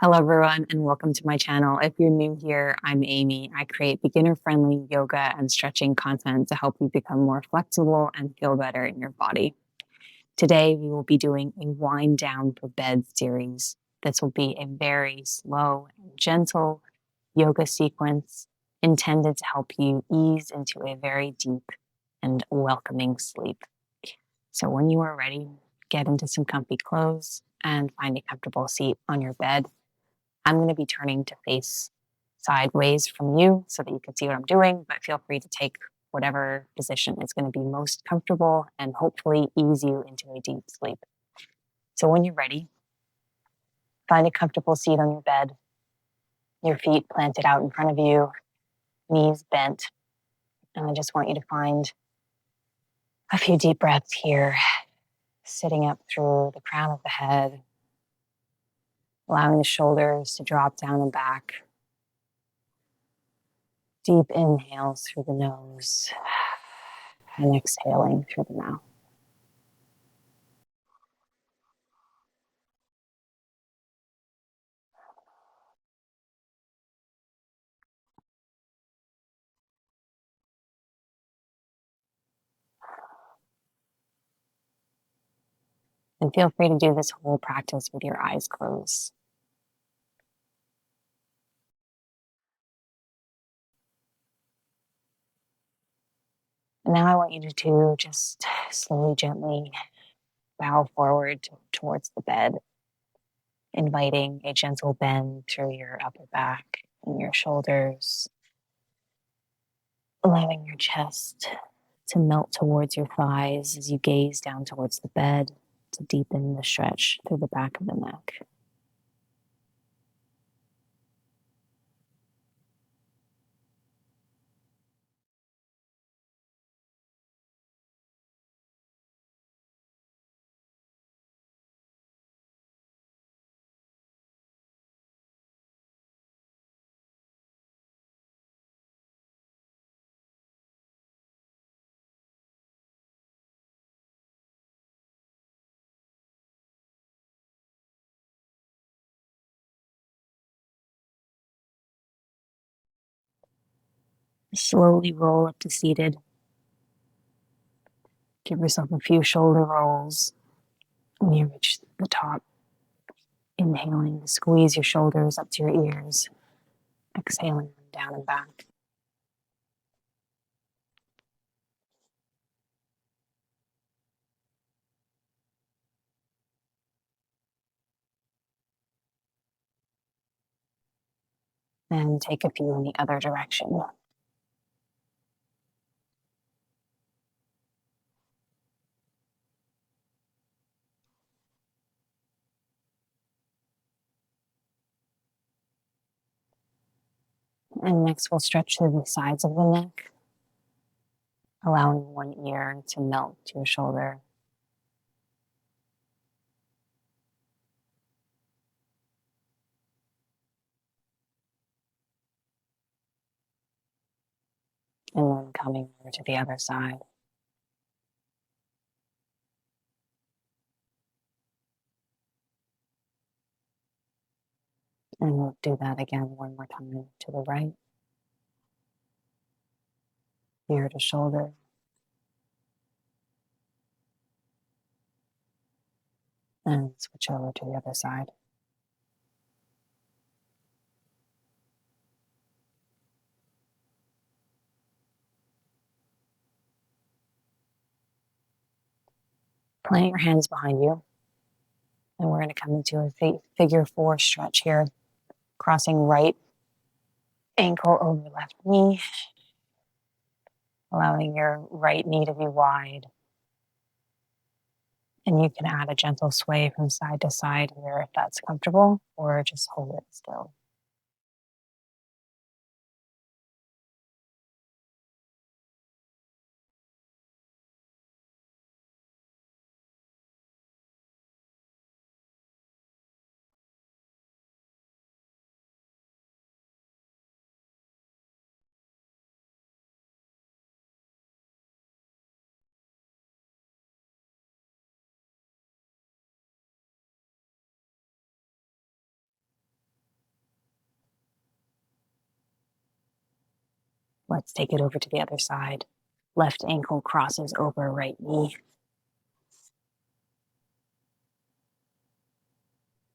Hello, everyone, and welcome to my channel. If you're new here, I'm Amy. I create beginner-friendly yoga and stretching content to help you become more flexible and feel better in your body. Today, we will be doing a wind down for bed series. This will be a very slow and gentle yoga sequence intended to help you ease into a very deep and welcoming sleep. So when you are ready, get into some comfy clothes and find a comfortable seat on your bed. I'm going to be turning to face sideways from you so that you can see what I'm doing, but feel free to take whatever position is going to be most comfortable and hopefully ease you into a deep sleep. So when you're ready, find a comfortable seat on your bed, your feet planted out in front of you, knees bent. And I just want you to find a few deep breaths here, sitting up through the crown of the head, allowing the shoulders to drop down and back. Deep inhales through the nose and exhaling through the mouth. And feel free to do this whole practice with your eyes closed. And now I want you to just slowly, gently bow forward towards the bed, inviting a gentle bend through your upper back and your shoulders, allowing your chest to melt towards your thighs as you gaze down towards the bed to deepen the stretch through the back of the neck. Slowly roll up to seated. Give yourself a few shoulder rolls when you reach the top. Inhaling to squeeze your shoulders up to your ears. Exhaling them down and back. And take a few in the other direction. And next we'll stretch through the sides of the neck, allowing one ear to melt to your shoulder. And then coming over to the other side. And we'll do that again one more time to the right. Ear to shoulder. And switch over to the other side. Plant your hands behind you. And we're going to come into a figure four stretch here. Crossing right ankle over left knee. Allowing your right knee to be wide. And you can add a gentle sway from side to side here if that's comfortable, or just hold it still. Let's take it over to the other side. Left ankle crosses over right knee.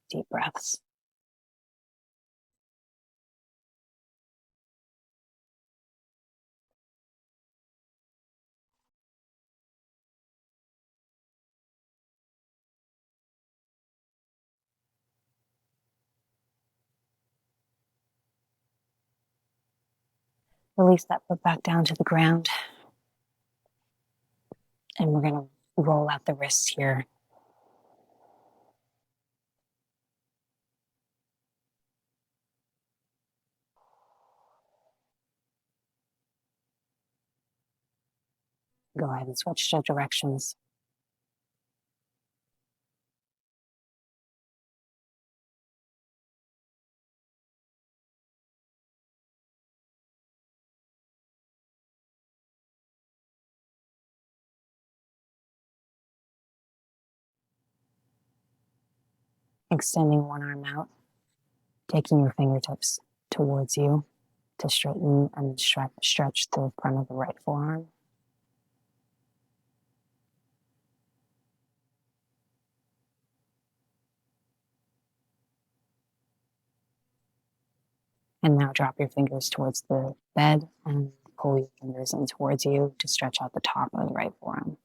Deep breaths. Release that foot back down to the ground. And we're going to roll out the wrists here. Go ahead and switch to directions. Extending one arm out, taking your fingertips towards you to straighten and stretch the front of the right forearm. And now drop your fingers towards the bed and pull your fingers in towards you to stretch out the top of the right forearm.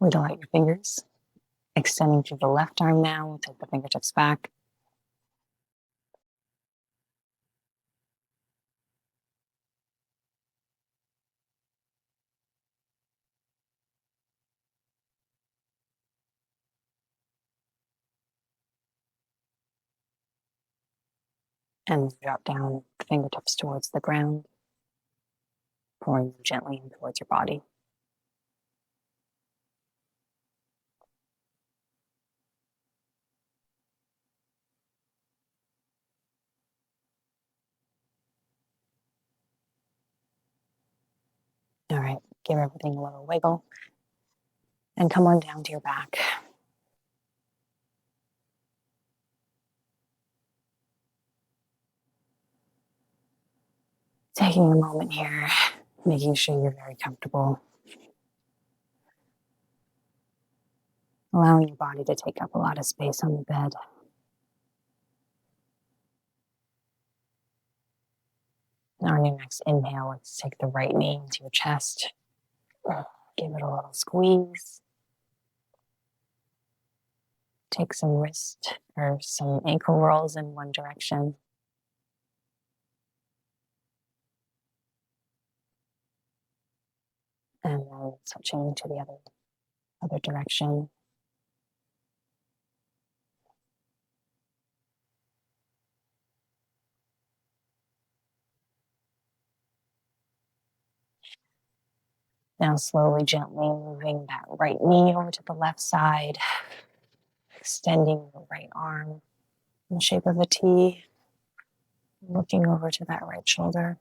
Wiggle out your fingers. Extending through the left arm now, we'll take the fingertips back. And drop down the fingertips towards the ground, pulling them gently in towards your body. All right, give everything a little wiggle. And come on down to your back. Taking a moment here, making sure you're very comfortable. Allowing your body to take up a lot of space on the bed. Now on your next inhale, let's take the right knee into your chest. Give it a little squeeze. Take some wrist or some ankle rolls in one direction. And then switching to the other direction. Now slowly, gently moving that right knee over to the left side. Extending the right arm in the shape of a T. Looking over to that right shoulder.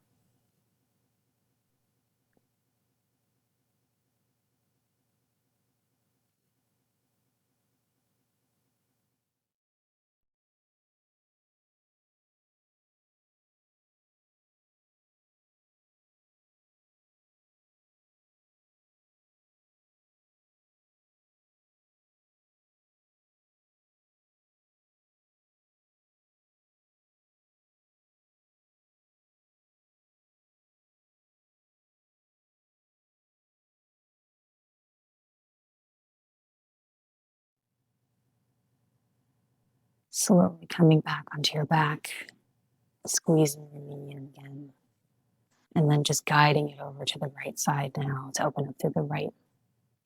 Slowly coming back onto your back, squeezing your knee in again. And then just guiding it over to the right side now to open up through the right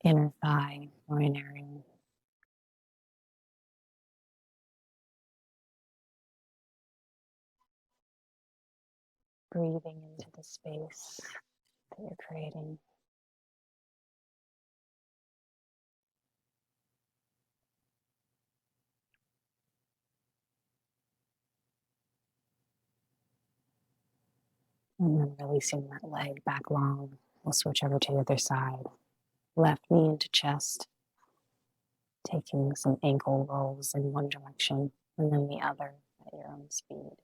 inner thigh, groin area. Breathing into the space that you're creating. And then releasing that leg back long. We'll switch over to the other side. Left knee into chest, taking some ankle rolls in one direction and then the other at your own speed.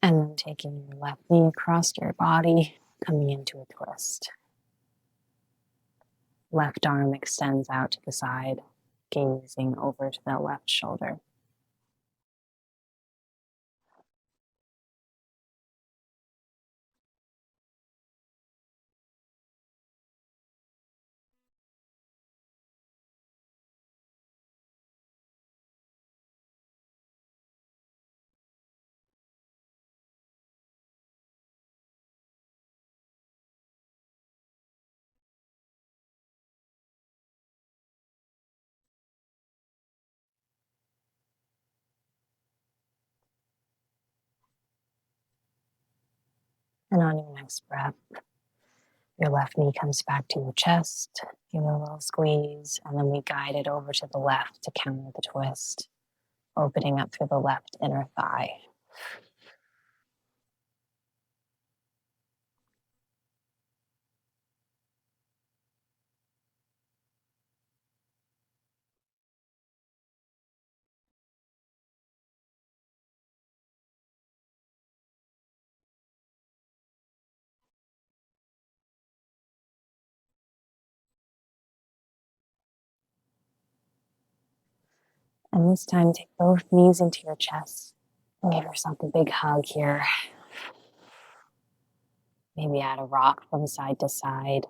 And then taking your left knee across your body, coming into a twist. Left arm extends out to the side, gazing over to the left shoulder. And on your next breath, your left knee comes back to your chest, give it a little squeeze, and then we guide it over to the left to counter the twist, opening up through the left inner thigh. And this time, take both knees into your chest and give yourself a big hug here. Maybe add a rock from side to side.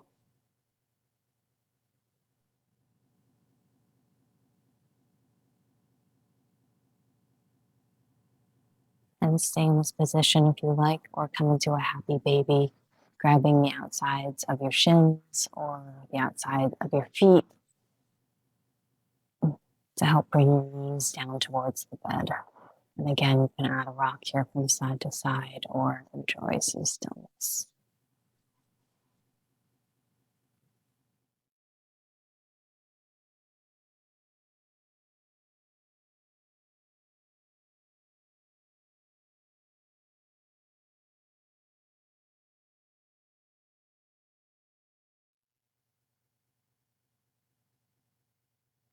And stay in this position if you like, or come into a happy baby, grabbing the outsides of your shins or the outside of your feet to help bring your knees down towards the bed. And again, you can add a rock here from side to side or enjoy some stillness.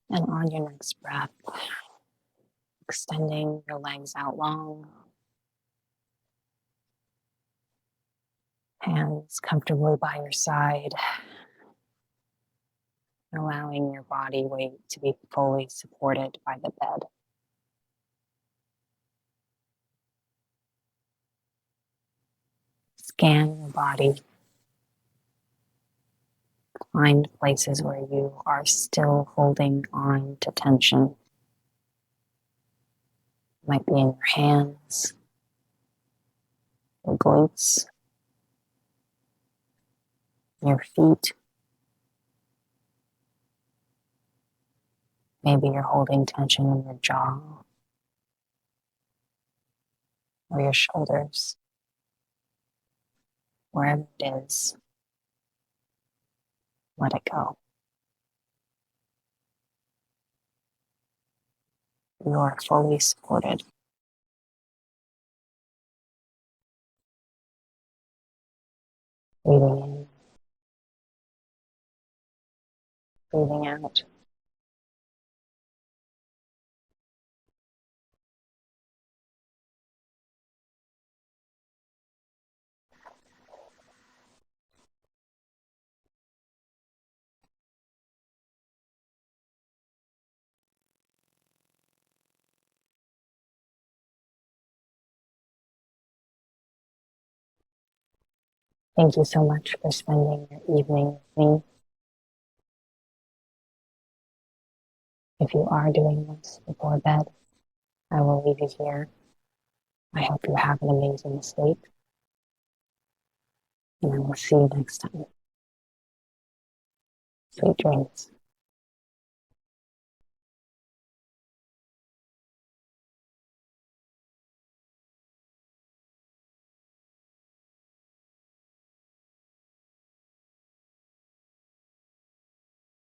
And on your next breath, extending your legs out long, hands comfortably by your side, allowing your body weight to be fully supported by the bed. Scan your body. Find places where you are still holding on to tension. It might be in your hands, your glutes, your feet. Maybe you're holding tension in your jaw or your shoulders. Wherever it is, let it go. You are fully supported. Breathing in, breathing out. Thank you so much for spending your evening with me. If you are doing this before bed, I will leave you here. I hope you have an amazing sleep, and I will see you next time. Sweet dreams.